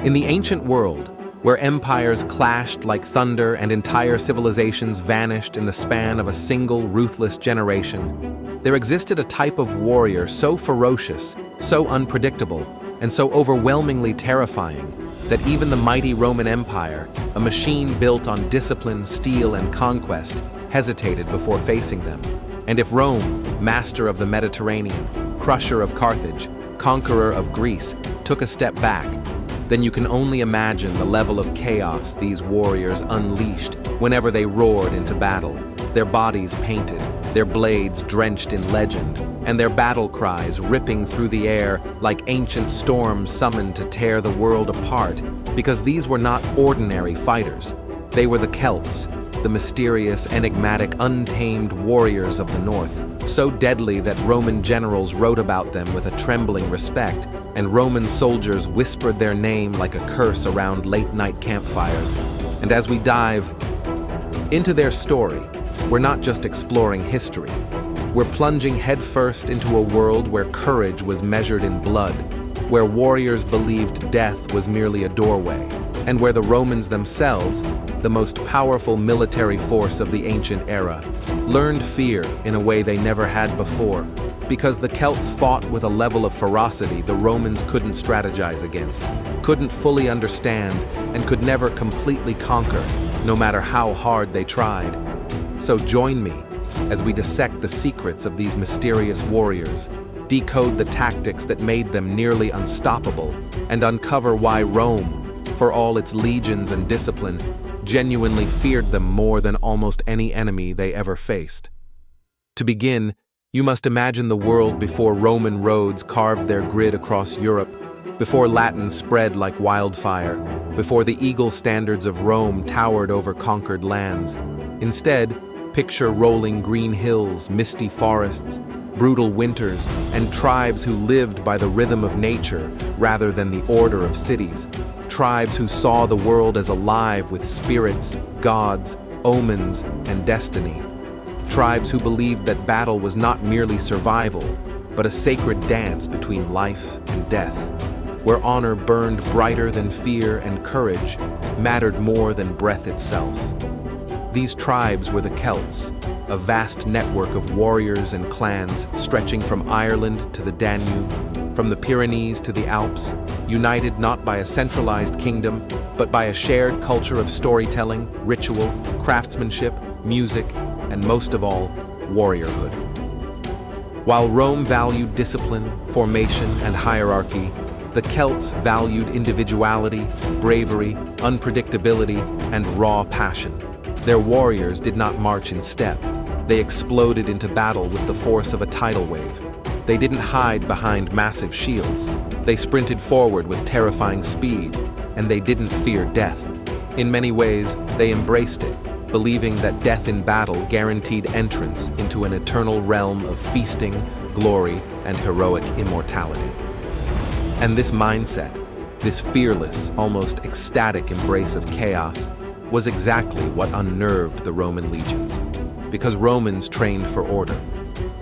In the ancient world, where empires clashed like thunder and entire civilizations vanished in the span of a single ruthless generation, there existed a type of warrior so ferocious, so unpredictable, and so overwhelmingly terrifying that even the mighty Roman Empire, a machine built on discipline, steel, and conquest, hesitated before facing them. And if Rome, master of the Mediterranean, crusher of Carthage, conqueror of Greece, took a step back, then you can only imagine the level of chaos these warriors unleashed whenever they roared into battle, their bodies painted, their blades drenched in legend, and their battle cries ripping through the air like ancient storms summoned to tear the world apart, because these were not ordinary fighters. They were the Celts, the mysterious, enigmatic, untamed warriors of the North, so deadly that Roman generals wrote about them with a trembling respect, and Roman soldiers whispered their name like a curse around late-night campfires. And as we dive into their story, we're not just exploring history. We're plunging headfirst into a world where courage was measured in blood, where warriors believed death was merely a doorway, and where the Romans themselves, the most powerful military force of the ancient era, learned fear in a way they never had before, because the Celts fought with a level of ferocity the Romans couldn't strategize against, couldn't fully understand, and could never completely conquer, no matter how hard they tried. So join me as we dissect the secrets of these mysterious warriors, decode the tactics that made them nearly unstoppable, and uncover why Rome, for all its legions and discipline, genuinely feared them more than almost any enemy they ever faced. To begin, you must imagine the world before Roman roads carved their grid across Europe, before Latin spread like wildfire, before the eagle standards of Rome towered over conquered lands. Instead, picture rolling green hills, misty forests, brutal winters, and tribes who lived by the rhythm of nature rather than the order of cities. Tribes who saw the world as alive with spirits, gods, omens, and destiny. Tribes who believed that battle was not merely survival, but a sacred dance between life and death, where honor burned brighter than fear and courage mattered more than breath itself. These tribes were the Celts, a vast network of warriors and clans stretching from Ireland to the Danube, from the Pyrenees to the Alps, united not by a centralized kingdom, but by a shared culture of storytelling, ritual, craftsmanship, music, and most of all, warriorhood. While Rome valued discipline, formation, and hierarchy, the Celts valued individuality, bravery, unpredictability, and raw passion. Their warriors did not march in step. They exploded into battle with the force of a tidal wave. They didn't hide behind massive shields. They sprinted forward with terrifying speed, and they didn't fear death. In many ways, they embraced it, believing that death in battle guaranteed entrance into an eternal realm of feasting, glory, and heroic immortality. And this mindset, this fearless, almost ecstatic embrace of chaos, was exactly what unnerved the Roman legions. Because Romans trained for order.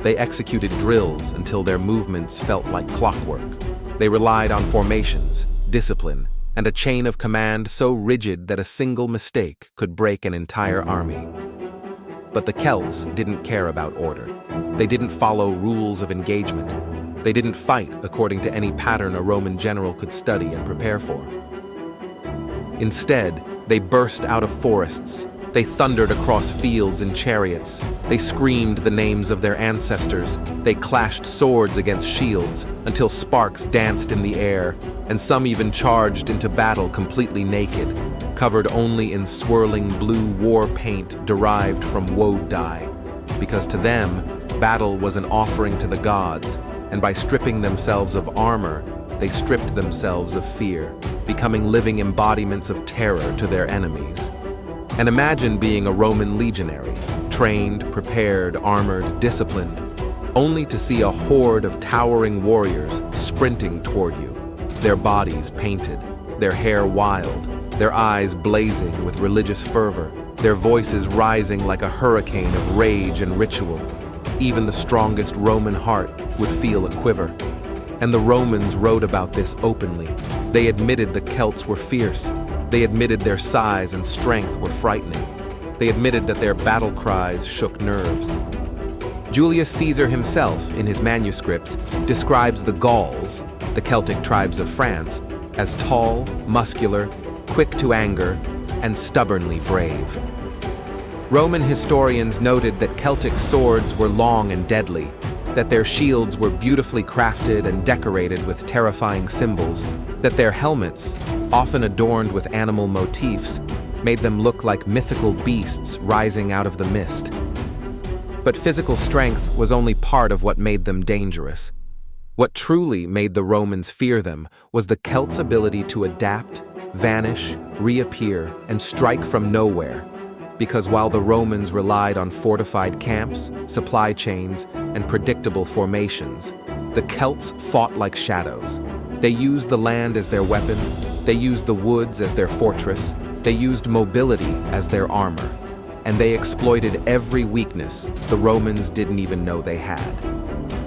They executed drills until their movements felt like clockwork. They relied on formations, discipline, and a chain of command so rigid that a single mistake could break an entire army. But the Celts didn't care about order. They didn't follow rules of engagement. They didn't fight according to any pattern a Roman general could study and prepare for. Instead, they burst out of forests. They thundered across fields in chariots. They screamed the names of their ancestors. They clashed swords against shields until sparks danced in the air, and some even charged into battle completely naked, covered only in swirling blue war paint derived from woad dye. Because to them, battle was an offering to the gods, and by stripping themselves of armor, they stripped themselves of fear, becoming living embodiments of terror to their enemies. And imagine being a Roman legionary, trained, prepared, armored, disciplined, only to see a horde of towering warriors sprinting toward you, their bodies painted, their hair wild, their eyes blazing with religious fervor, their voices rising like a hurricane of rage and ritual. Even the strongest Roman heart would feel a quiver. And the Romans wrote about this openly, They admitted the Celts were fierce. They admitted their size and strength were frightening. They admitted that their battle cries shook nerves. Julius Caesar himself, in his manuscripts, describes the Gauls, the Celtic tribes of France, as tall, muscular, quick to anger, and stubbornly brave. Roman historians noted that Celtic swords were long and deadly, that their shields were beautifully crafted and decorated with terrifying symbols, that their helmets, often adorned with animal motifs, made them look like mythical beasts rising out of the mist. But physical strength was only part of what made them dangerous. What truly made the Romans fear them was the Celts' ability to adapt, vanish, reappear, and strike from nowhere. Because while the Romans relied on fortified camps, supply chains, and predictable formations, the Celts fought like shadows. They used the land as their weapon, they used the woods as their fortress, they used mobility as their armor, and they exploited every weakness the Romans didn't even know they had.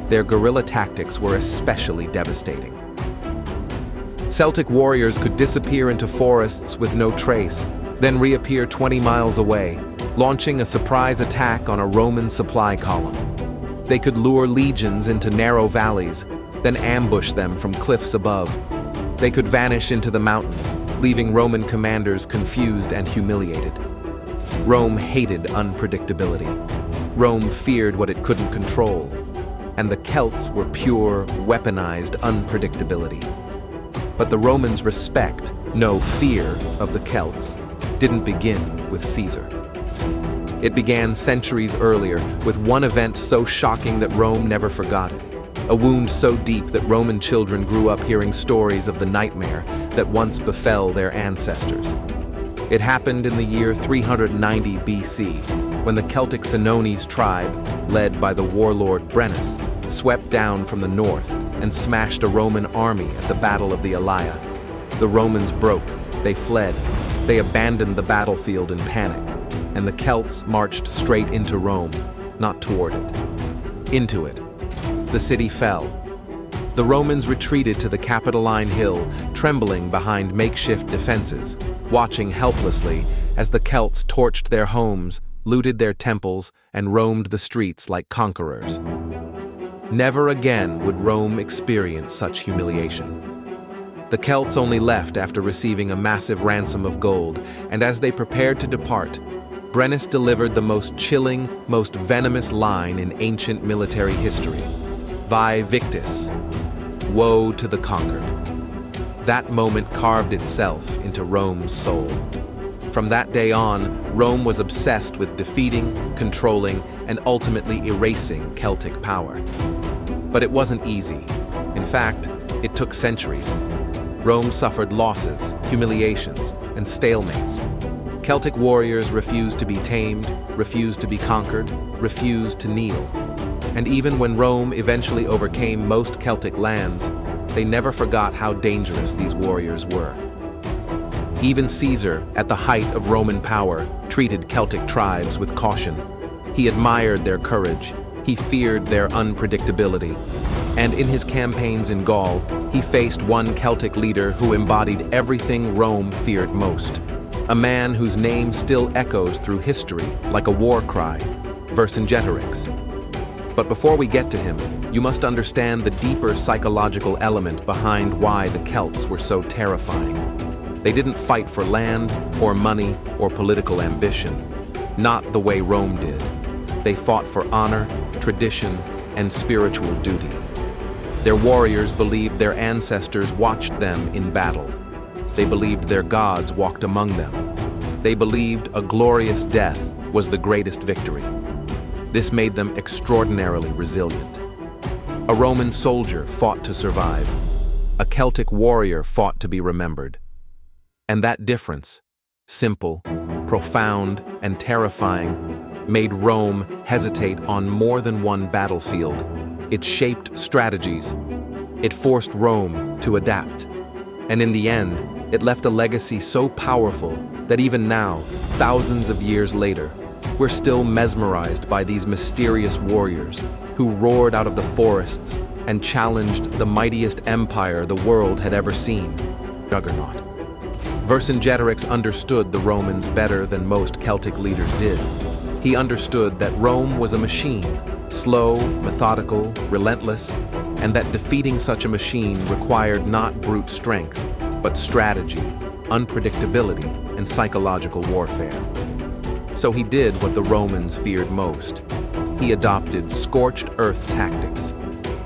Their guerrilla tactics were especially devastating. Celtic warriors could disappear into forests with no trace, then reappear 20 miles away, launching a surprise attack on a Roman supply column. They could lure legions into narrow valleys, then ambush them from cliffs above. They could vanish into the mountains, leaving Roman commanders confused and humiliated. Rome hated unpredictability. Rome feared what it couldn't control. And the Celts were pure, weaponized unpredictability. But the Romans' respect, no fear of the Celts, didn't begin with Caesar. It began centuries earlier with one event so shocking that Rome never forgot it. A wound so deep that Roman children grew up hearing stories of the nightmare that once befell their ancestors. It happened in the year 390 BC, when the Celtic Senones tribe, led by the warlord Brennus, swept down from the north and smashed a Roman army at the Battle of the Alaia. The Romans broke, they fled, they abandoned the battlefield in panic, and the Celts marched straight into Rome, not toward it. Into it. The city fell. The Romans retreated to the Capitoline Hill, trembling behind makeshift defenses, watching helplessly as the Celts torched their homes, looted their temples, and roamed the streets like conquerors. Never again would Rome experience such humiliation. The Celts only left after receiving a massive ransom of gold, and as they prepared to depart, Brennus delivered the most chilling, most venomous line in ancient military history. Vae victis, woe to the conquered. That moment carved itself into Rome's soul. From that day on, Rome was obsessed with defeating, controlling, and ultimately erasing Celtic power. But it wasn't easy. In fact, it took centuries. Rome suffered losses, humiliations, and stalemates. Celtic warriors refused to be tamed, refused to be conquered, refused to kneel. And even when Rome eventually overcame most Celtic lands, they never forgot how dangerous these warriors were. Even Caesar, at the height of Roman power, treated Celtic tribes with caution. He admired their courage, he feared their unpredictability, and in his campaigns in Gaul, he faced one Celtic leader who embodied everything Rome feared most. A man whose name still echoes through history like a war cry, Vercingetorix. But before we get to him, you must understand the deeper psychological element behind why the Celts were so terrifying. They didn't fight for land, or money, or political ambition. Not the way Rome did. They fought for honor, tradition, and spiritual duty. Their warriors believed their ancestors watched them in battle. They believed their gods walked among them. They believed a glorious death was the greatest victory. This made them extraordinarily resilient. A Roman soldier fought to survive. A Celtic warrior fought to be remembered. And that difference, simple, profound, and terrifying, made Rome hesitate on more than one battlefield. It shaped strategies. It forced Rome to adapt. And in the end, it left a legacy so powerful that even now, thousands of years later, we're still mesmerized by these mysterious warriors who roared out of the forests and challenged the mightiest empire the world had ever seen. juggernaut. Vercingetorix understood the Romans better than most Celtic leaders did. He understood that Rome was a machine, slow, methodical, relentless, and that defeating such a machine required not brute strength, but strategy, unpredictability, and psychological warfare. So he did what the Romans feared most. He adopted scorched earth tactics.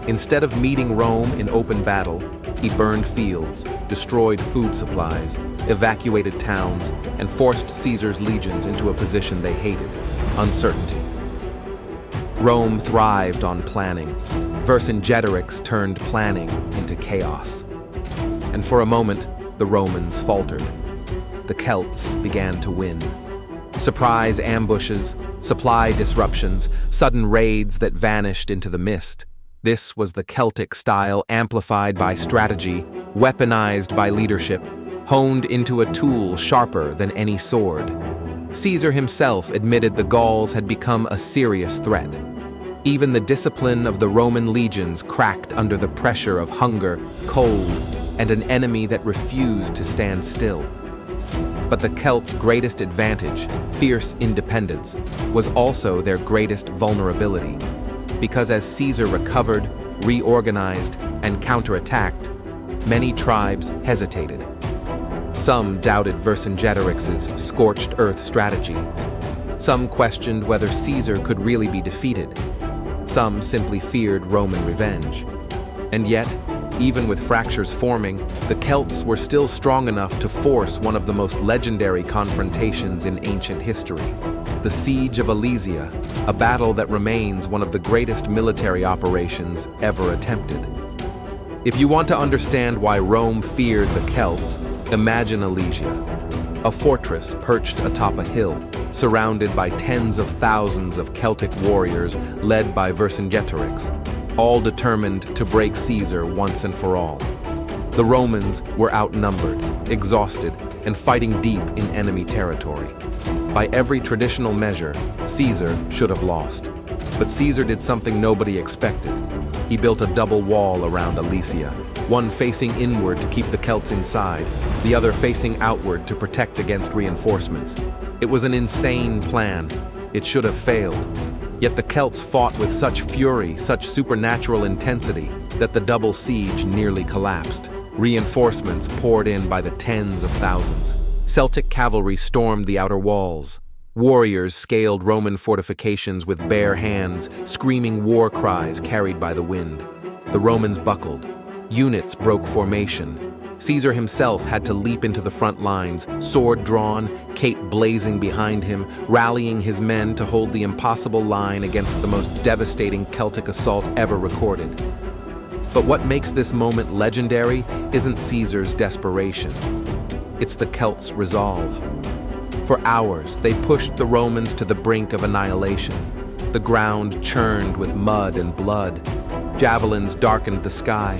Instead of meeting Rome in open battle, he burned fields, destroyed food supplies, evacuated towns, and forced Caesar's legions into a position they hated: uncertainty. Rome thrived on planning. Vercingetorix turned planning into chaos. And for a moment, the Romans faltered. The Celts began to win. Surprise ambushes, supply disruptions, sudden raids that vanished into the mist. This was the Celtic style, amplified by strategy, weaponized by leadership, honed into a tool sharper than any sword. Caesar himself admitted the Gauls had become a serious threat. Even the discipline of the Roman legions cracked under the pressure of hunger, cold, and an enemy that refused to stand still. But the Celts' greatest advantage, fierce independence, was also their greatest vulnerability. Because as Caesar recovered, reorganized, and counterattacked, many tribes hesitated. Some doubted Vercingetorix's scorched earth strategy. Some questioned whether Caesar could really be defeated. Some simply feared Roman revenge. And yet, even with fractures forming, the Celts were still strong enough to force one of the most legendary confrontations in ancient history: the Siege of Alesia, a battle that remains one of the greatest military operations ever attempted. If you want to understand why Rome feared the Celts, imagine Alesia, a fortress perched atop a hill, surrounded by tens of thousands of Celtic warriors led by Vercingetorix, all determined to break Caesar once and for all. The Romans were outnumbered, exhausted, and fighting deep in enemy territory. By every traditional measure, Caesar should have lost. But Caesar did something nobody expected. He built a double wall around Alesia, one facing inward to keep the Celts inside, the other facing outward to protect against reinforcements. It was an insane plan. It should have failed. Yet the Celts fought with such fury, such supernatural intensity, that the double siege nearly collapsed. Reinforcements poured in by the tens of thousands. Celtic cavalry stormed the outer walls. Warriors scaled Roman fortifications with bare hands, screaming war cries carried by the wind. The Romans buckled. Units broke formation. Caesar himself had to leap into the front lines, sword drawn, cape blazing behind him, rallying his men to hold the impossible line against the most devastating Celtic assault ever recorded. But what makes this moment legendary isn't Caesar's desperation. It's the Celts' resolve. For hours, they pushed the Romans to the brink of annihilation. The ground churned with mud and blood. Javelins darkened the sky.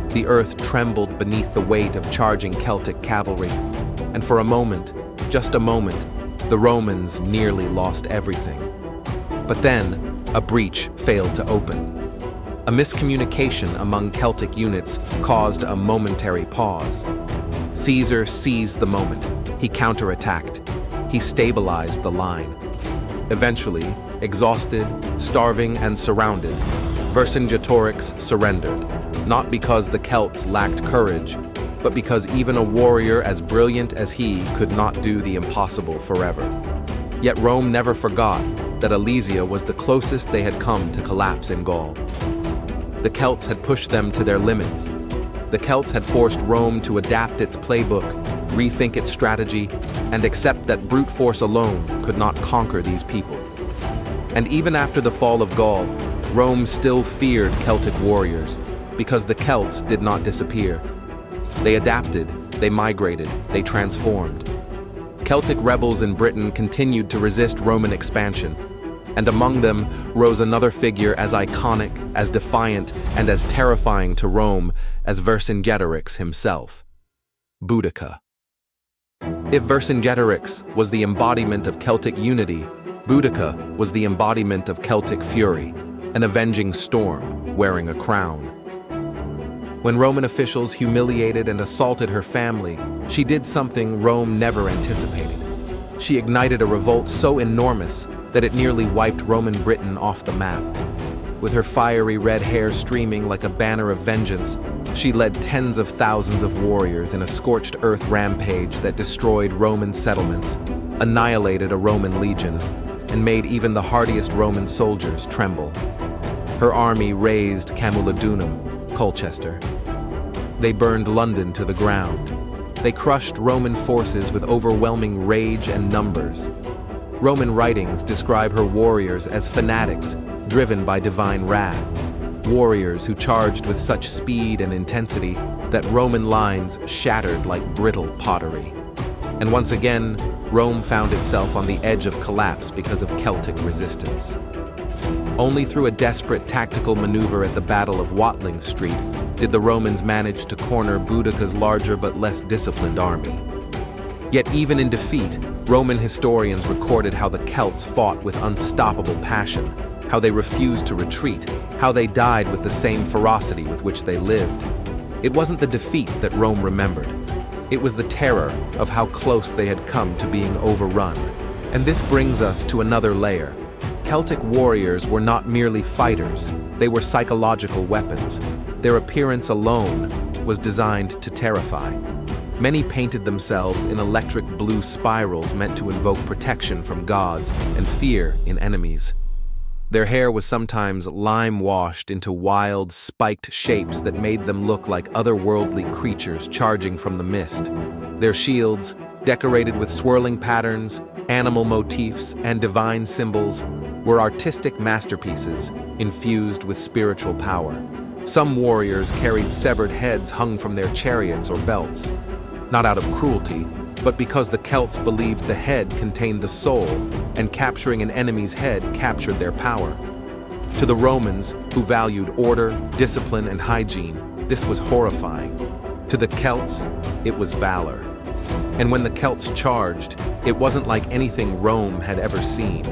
The earth trembled beneath the weight of charging Celtic cavalry. And for a moment, just a moment, the Romans nearly lost everything. But then, a breach failed to open. A miscommunication among Celtic units caused a momentary pause. Caesar seized the moment. He counterattacked. He stabilized the line. Eventually, exhausted, starving, and surrounded, Vercingetorix surrendered, not because the Celts lacked courage, but because even a warrior as brilliant as he could not do the impossible forever. Yet Rome never forgot that Alesia was the closest they had come to collapse in Gaul. The Celts had pushed them to their limits. The Celts had forced Rome to adapt its playbook, rethink its strategy, and accept that brute force alone could not conquer these people. And even after the fall of Gaul, Rome still feared Celtic warriors, because the Celts did not disappear. They adapted, they migrated, they transformed. Celtic rebels in Britain continued to resist Roman expansion, and among them rose another figure as iconic, as defiant, and as terrifying to Rome as Vercingetorix himself: Boudica. If Vercingetorix was the embodiment of Celtic unity, Boudica was the embodiment of Celtic fury, an avenging storm wearing a crown. When Roman officials humiliated and assaulted her family, she did something Rome never anticipated. She ignited a revolt so enormous that it nearly wiped Roman Britain off the map. With her fiery red hair streaming like a banner of vengeance, she led tens of thousands of warriors in a scorched earth rampage that destroyed Roman settlements, annihilated a Roman legion, and made even the hardiest Roman soldiers tremble. Her army razed Camulodunum, Colchester. They burned London to the ground. They crushed Roman forces with overwhelming rage and numbers. Roman writings describe her warriors as fanatics, driven by divine wrath. Warriors who charged with such speed and intensity that Roman lines shattered like brittle pottery. And once again, Rome found itself on the edge of collapse because of Celtic resistance. Only through a desperate tactical maneuver at the Battle of Watling Street did the Romans manage to corner Boudicca's larger but less disciplined army. Yet even in defeat, Roman historians recorded how the Celts fought with unstoppable passion, how they refused to retreat, how they died with the same ferocity with which they lived. It wasn't the defeat that Rome remembered. It was the terror of how close they had come to being overrun. And this brings us to another layer. Celtic warriors were not merely fighters, they were psychological weapons. Their appearance alone was designed to terrify. Many painted themselves in electric blue spirals meant to invoke protection from gods and fear in enemies. Their hair was sometimes lime-washed into wild, spiked shapes that made them look like otherworldly creatures charging from the mist. Their shields, decorated with swirling patterns, animal motifs, and divine symbols, were artistic masterpieces infused with spiritual power. Some warriors carried severed heads hung from their chariots or belts, not out of cruelty, but because the Celts believed the head contained the soul, and capturing an enemy's head captured their power. To the Romans, who valued order, discipline, and hygiene, this was horrifying. To the Celts, it was valor. And when the Celts charged, it wasn't like anything Rome had ever seen.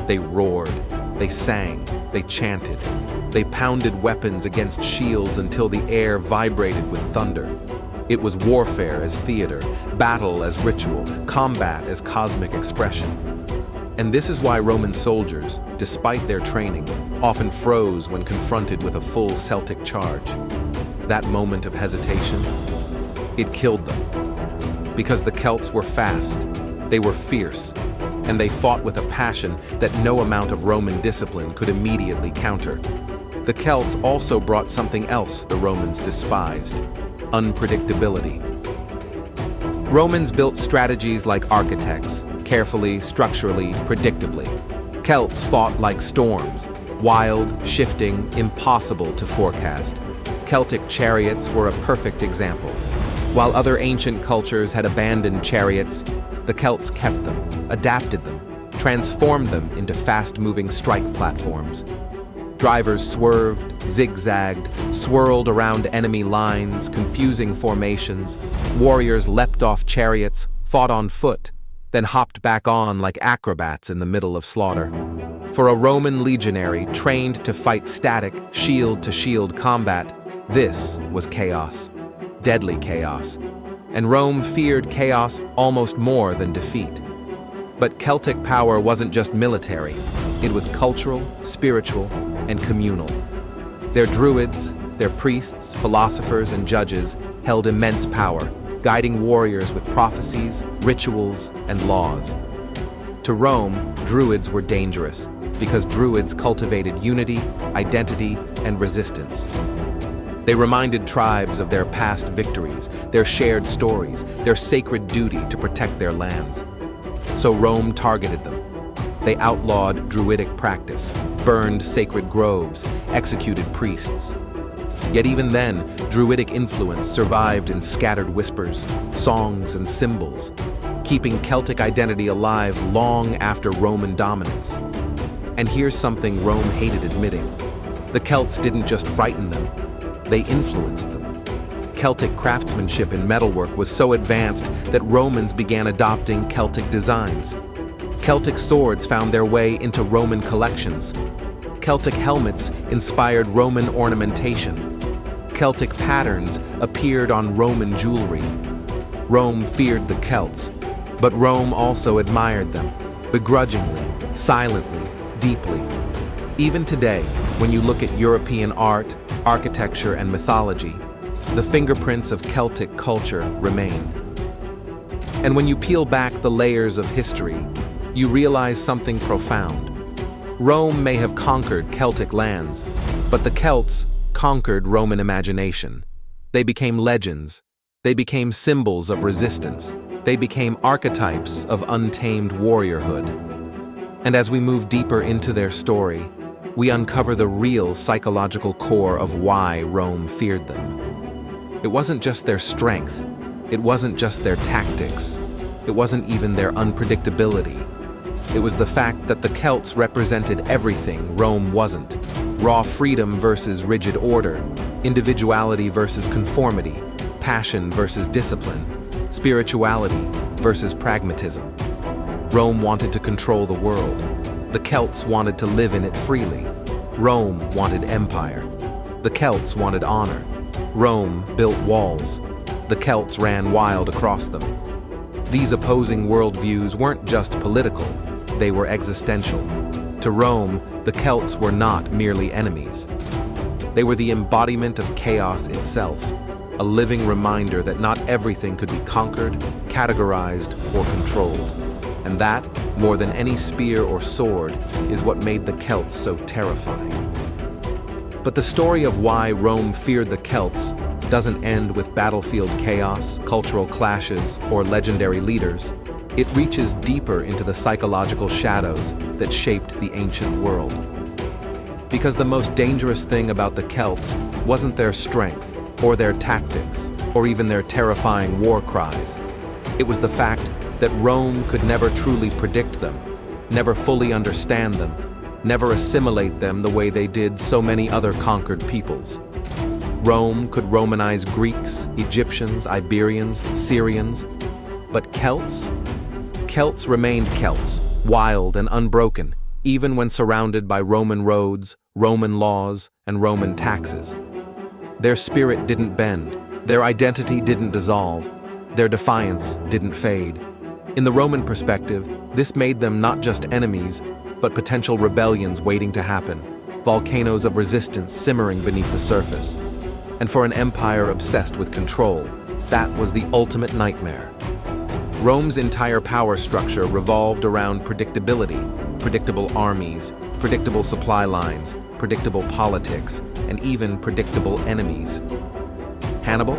They roared, they sang, they chanted. They pounded weapons against shields until the air vibrated with thunder. It was warfare as theater, battle as ritual, combat as cosmic expression. And this is why Roman soldiers, despite their training, often froze when confronted with a full Celtic charge. That moment of hesitation, it killed them. Because the Celts were fast, they were fierce, and they fought with a passion that no amount of Roman discipline could immediately counter. The Celts also brought something else the Romans despised: unpredictability. Romans built strategies like architects, carefully, structurally, predictably. Celts fought like storms, wild, shifting, impossible to forecast. Celtic chariots were a perfect example. While other ancient cultures had abandoned chariots, the Celts kept them, adapted them, transformed them into fast-moving strike platforms. Drivers swerved, zigzagged, swirled around enemy lines, confusing formations. Warriors leapt off chariots, fought on foot, then hopped back on like acrobats in the middle of slaughter. For a Roman legionary trained to fight static, shield-to-shield combat, this was chaos, deadly chaos. And Rome feared chaos almost more than defeat. But Celtic power wasn't just military, it was cultural, spiritual, and communal. Their druids, their priests, philosophers, and judges held immense power, guiding warriors with prophecies, rituals, and laws. To Rome, druids were dangerous, because druids cultivated unity, identity, and resistance. They reminded tribes of their past victories, their shared stories, their sacred duty to protect their lands. So Rome targeted them. They outlawed druidic practice, burned sacred groves, executed priests. Yet even then, druidic influence survived in scattered whispers, songs, and symbols, keeping Celtic identity alive long after Roman dominance. And here's something Rome hated admitting. The Celts didn't just frighten them, they influenced them. Celtic craftsmanship in metalwork was so advanced that Romans began adopting Celtic designs. Celtic swords found their way into Roman collections. Celtic helmets inspired Roman ornamentation. Celtic patterns appeared on Roman jewelry. Rome feared the Celts, but Rome also admired them, begrudgingly, silently, deeply. Even today, when you look at European art, architecture, and mythology, the fingerprints of Celtic culture remain. And when you peel back the layers of history, you realize something profound. Rome may have conquered Celtic lands, but the Celts conquered Roman imagination. They became legends. They became symbols of resistance. They became archetypes of untamed warriorhood. And as we move deeper into their story, we uncover the real psychological core of why Rome feared them. It wasn't just their strength. It wasn't just their tactics. It wasn't even their unpredictability. It was the fact that the Celts represented everything Rome wasn't. Raw freedom versus rigid order, individuality versus conformity, passion versus discipline, spirituality versus pragmatism. Rome wanted to control the world. The Celts wanted to live in it freely. Rome wanted empire. The Celts wanted honor. Rome built walls. The Celts ran wild across them. These opposing worldviews weren't just political, they were existential. To Rome, the Celts were not merely enemies. They were the embodiment of chaos itself, a living reminder that not everything could be conquered, categorized, or controlled. And that, more than any spear or sword, is what made the Celts so terrifying. But the story of why Rome feared the Celts doesn't end with battlefield chaos, cultural clashes, or legendary leaders. It reaches deeper into the psychological shadows that shaped the ancient world. Because the most dangerous thing about the Celts wasn't their strength, or their tactics, or even their terrifying war cries. It was the fact that Rome could never truly predict them, never fully understand them, never assimilate them the way they did so many other conquered peoples. Rome could Romanize Greeks, Egyptians, Iberians, Syrians, but Celts? Celts remained Celts, wild and unbroken, even when surrounded by Roman roads, Roman laws, and Roman taxes. Their spirit didn't bend, their identity didn't dissolve, their defiance didn't fade. In the Roman perspective, this made them not just enemies, but potential rebellions waiting to happen, volcanoes of resistance simmering beneath the surface. And for an empire obsessed with control, that was the ultimate nightmare. Rome's entire power structure revolved around predictability, predictable armies, predictable supply lines, predictable politics, and even predictable enemies. Hannibal?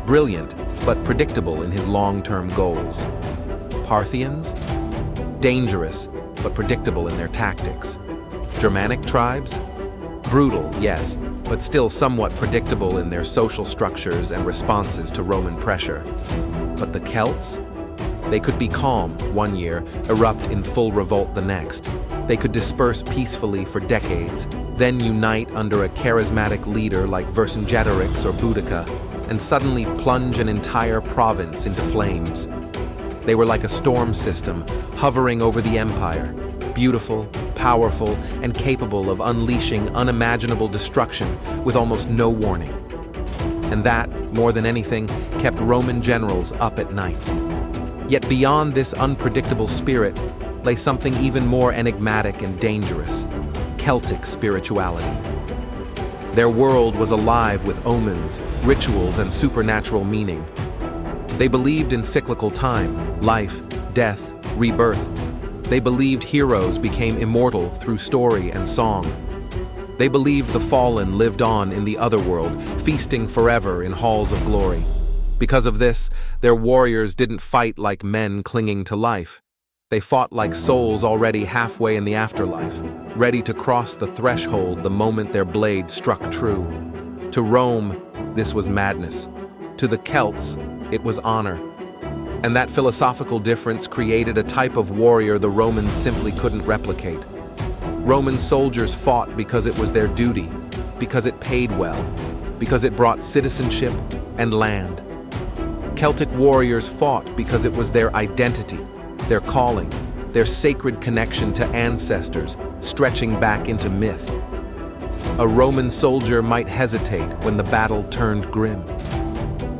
Brilliant, but predictable in his long-term goals. Parthians? Dangerous, but predictable in their tactics. Germanic tribes? Brutal, yes, but still somewhat predictable in their social structures and responses to Roman pressure. But the Celts? They could be calm one year, erupt in full revolt the next. They could disperse peacefully for decades, then unite under a charismatic leader like Vercingetorix or Boudica, and suddenly plunge an entire province into flames. They were like a storm system, hovering over the empire, beautiful, powerful, and capable of unleashing unimaginable destruction with almost no warning. And that, more than anything, kept Roman generals up at night. Yet beyond this unpredictable spirit lay something even more enigmatic and dangerous: Celtic spirituality. Their world was alive with omens, rituals, and supernatural meaning. They believed in cyclical time, life, death, rebirth. They believed heroes became immortal through story and song. They believed the fallen lived on in the otherworld, feasting forever in halls of glory. Because of this, their warriors didn't fight like men clinging to life. They fought like souls already halfway in the afterlife, ready to cross the threshold the moment their blade struck true. To Rome, this was madness. To the Celts, it was honor. And that philosophical difference created a type of warrior the Romans simply couldn't replicate. Roman soldiers fought because it was their duty, because it paid well, because it brought citizenship and land. Celtic warriors fought because it was their identity, their calling, their sacred connection to ancestors, stretching back into myth. A Roman soldier might hesitate when the battle turned grim.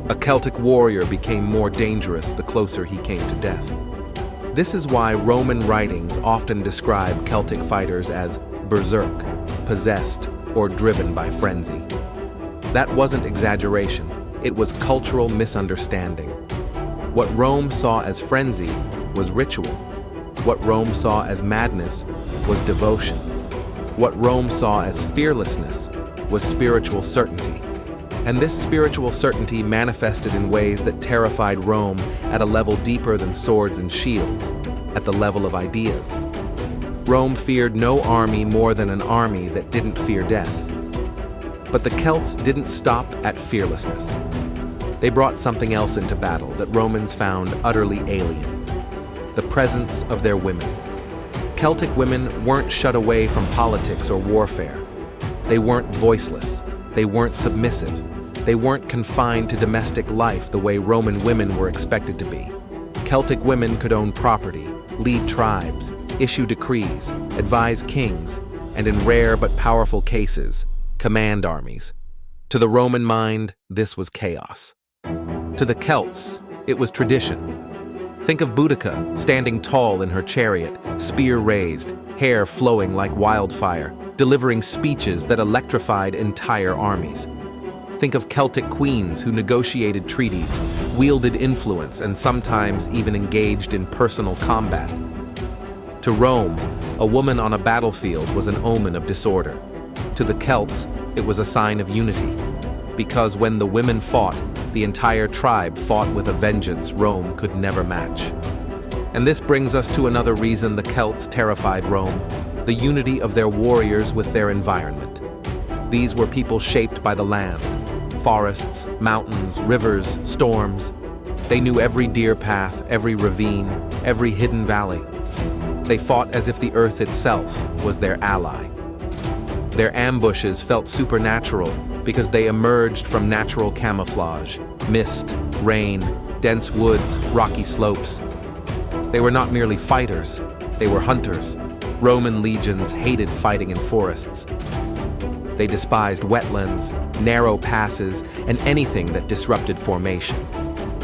A Celtic warrior became more dangerous the closer he came to death. This is why Roman writings often describe Celtic fighters as berserk, possessed, or driven by frenzy. That wasn't exaggeration, it was cultural misunderstanding. What Rome saw as frenzy was ritual. What Rome saw as madness was devotion. What Rome saw as fearlessness was spiritual certainty. And this spiritual certainty manifested in ways that terrified Rome at a level deeper than swords and shields, at the level of ideas. Rome feared no army more than an army that didn't fear death. But the Celts didn't stop at fearlessness. They brought something else into battle that Romans found utterly alien: the presence of their women. Celtic women weren't shut away from politics or warfare. They weren't voiceless. They weren't submissive. They weren't confined to domestic life the way Roman women were expected to be. Celtic women could own property, lead tribes, issue decrees, advise kings, and in rare but powerful cases, command armies. To the Roman mind, this was chaos. To the Celts, it was tradition. Think of Boudica standing tall in her chariot, spear raised, hair flowing like wildfire, delivering speeches that electrified entire armies. Think of Celtic queens who negotiated treaties, wielded influence, and sometimes even engaged in personal combat. To Rome, a woman on a battlefield was an omen of disorder. To the Celts, it was a sign of unity. Because when the women fought, the entire tribe fought with a vengeance Rome could never match. And this brings us to another reason the Celts terrified Rome: the unity of their warriors with their environment. These were people shaped by the land: forests, mountains, rivers, storms. They knew every deer path, every ravine, every hidden valley. They fought as if the earth itself was their ally. Their ambushes felt supernatural because they emerged from natural camouflage: mist, rain, dense woods, rocky slopes. They were not merely fighters, they were hunters. Roman legions hated fighting in forests. They despised wetlands, narrow passes, and anything that disrupted formation.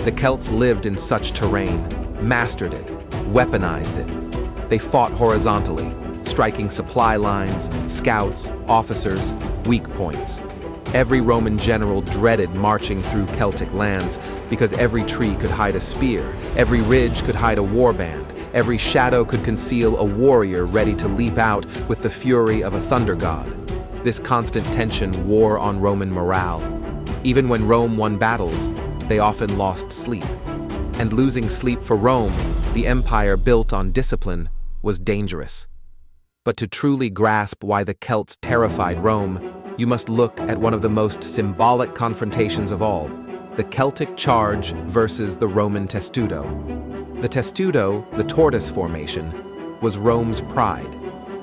The Celts lived in such terrain, mastered it, weaponized it. They fought horizontally, striking supply lines, scouts, officers, weak points. Every Roman general dreaded marching through Celtic lands because every tree could hide a spear, every ridge could hide a warband, every shadow could conceal a warrior ready to leap out with the fury of a thunder god. This constant tension wore on Roman morale. Even when Rome won battles, they often lost sleep. And losing sleep for Rome, the empire built on discipline, was dangerous. But to truly grasp why the Celts terrified Rome, you must look at one of the most symbolic confrontations of all: the Celtic charge versus the Roman testudo. The testudo, the tortoise formation, was Rome's pride.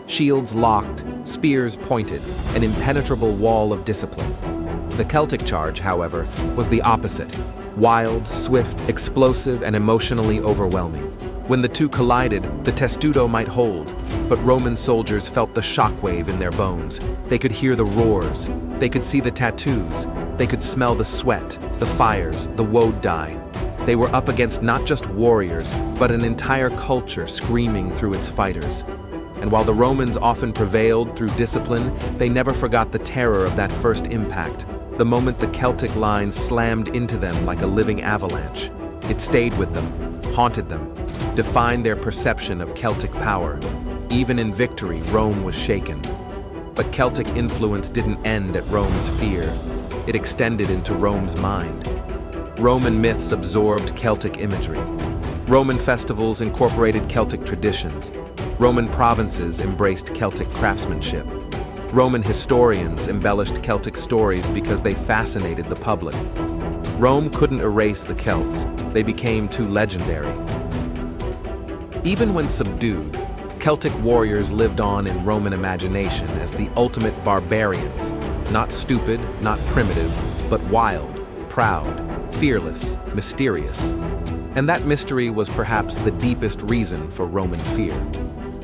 Shields locked, spears pointed, an impenetrable wall of discipline. The Celtic charge, however, was the opposite: wild, swift, explosive, and emotionally overwhelming. When the two collided, the testudo might hold, but Roman soldiers felt the shockwave in their bones. They could hear the roars, they could see the tattoos, they could smell the sweat, the fires, the woad dye. They were up against not just warriors, but an entire culture screaming through its fighters. And while the Romans often prevailed through discipline, they never forgot the terror of that first impact, the moment the Celtic line slammed into them like a living avalanche. It stayed with them, haunted them, defined their perception of Celtic power. Even in victory, Rome was shaken. But Celtic influence didn't end at Rome's fear. It extended into Rome's mind. Roman myths absorbed Celtic imagery. Roman festivals incorporated Celtic traditions. Roman provinces embraced Celtic craftsmanship. Roman historians embellished Celtic stories because they fascinated the public. Rome couldn't erase the Celts. They became too legendary. Even when subdued, Celtic warriors lived on in Roman imagination as the ultimate barbarians, not stupid, not primitive, but wild, proud, fearless, mysterious. And that mystery was perhaps the deepest reason for Roman fear.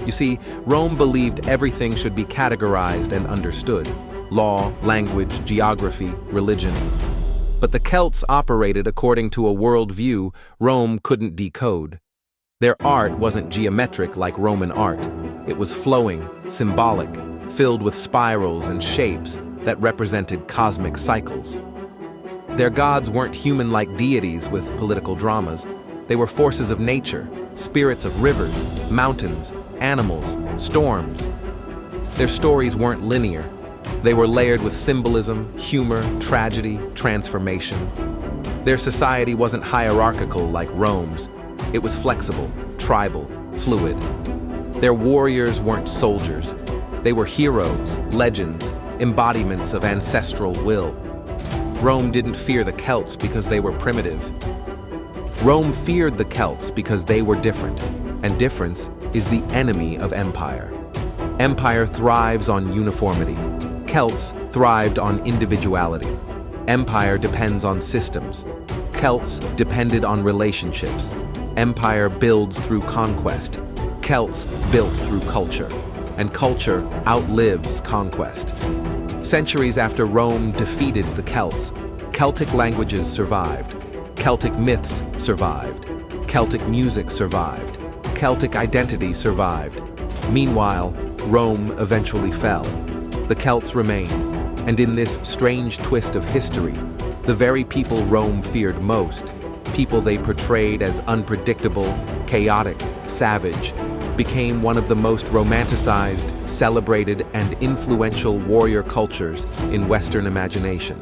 You see, Rome believed everything should be categorized and understood. law, language, geography, religion. But the Celts operated according to a worldview Rome couldn't decode. Their art wasn't geometric like Roman art. It was flowing, symbolic, filled with spirals and shapes that represented cosmic cycles. Their gods weren't human-like deities with political dramas. They were forces of nature, spirits of rivers, mountains, animals, storms. Their stories weren't linear. They were layered with symbolism, humor, tragedy, transformation. Their society wasn't hierarchical like Rome's. It was flexible, tribal, fluid. Their warriors weren't soldiers. They were heroes, legends, embodiments of ancestral will. Rome didn't fear the Celts because they were primitive. Rome feared the Celts because they were different, and difference is the enemy of empire. Empire thrives on uniformity. Celts thrived on individuality. Empire depends on systems. Celts depended on relationships. Empire builds through conquest. Celts built through culture. And culture outlives conquest. Centuries after Rome defeated the Celts, Celtic languages survived. Celtic myths survived. Celtic music survived. Celtic identity survived. Meanwhile, Rome eventually fell. The Celts remained, and in this strange twist of history, the very people Rome feared most, people they portrayed as unpredictable, chaotic, savage, became one of the most romanticized, celebrated, and influential warrior cultures in Western imagination.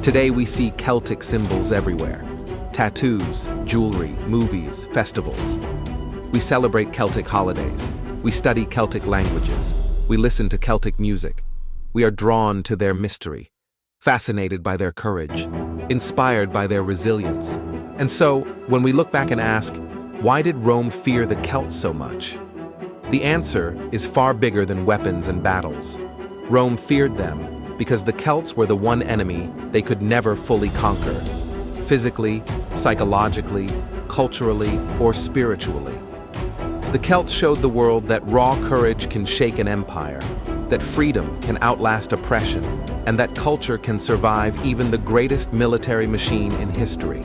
Today we see Celtic symbols everywhere: tattoos, jewelry, movies, festivals. We celebrate Celtic holidays. We study Celtic languages. We listen to Celtic music. We are drawn to their mystery, fascinated by their courage, inspired by their resilience. And so, when we look back and ask, why did Rome fear the Celts so much? The answer is far bigger than weapons and battles. Rome feared them because the Celts were the one enemy they could never fully conquer, physically, psychologically, culturally, or spiritually. The Celts showed the world that raw courage can shake an empire, that freedom can outlast oppression, and that culture can survive even the greatest military machine in history.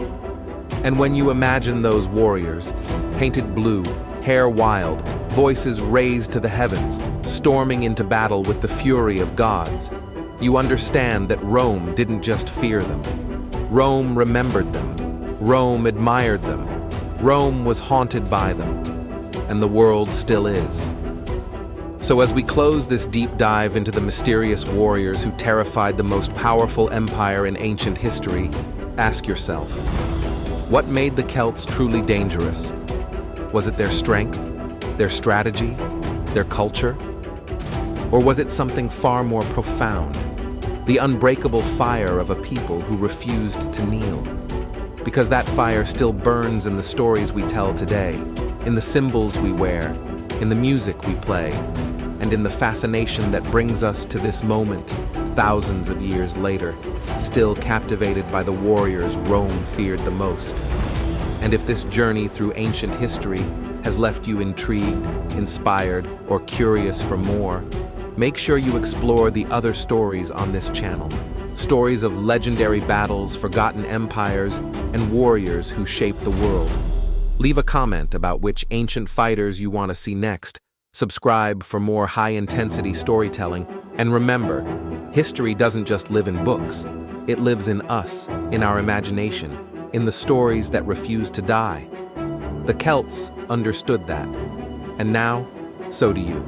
And when you imagine those warriors, painted blue, hair wild, voices raised to the heavens, storming into battle with the fury of gods, you understand that Rome didn't just fear them. Rome remembered them. Rome admired them. Rome was haunted by them. And the world still is. So as we close this deep dive into the mysterious warriors who terrified the most powerful empire in ancient history, ask yourself, what made the Celts truly dangerous? Was it their strength, their strategy, their culture? Or was it something far more profound? The unbreakable fire of a people who refused to kneel? Because that fire still burns in the stories we tell today, in the symbols we wear, in the music we play, and in the fascination that brings us to this moment, thousands of years later, still captivated by the warriors Rome feared the most. And if this journey through ancient history has left you intrigued, inspired, or curious for more, make sure you explore the other stories on this channel. Stories of legendary battles, forgotten empires, and warriors who shaped the world. Leave a comment about which ancient fighters you want to see next. Subscribe for more high-intensity storytelling. And remember, history doesn't just live in books. It lives in us, in our imagination, in the stories that refuse to die. The Celts understood that. And now, so do you.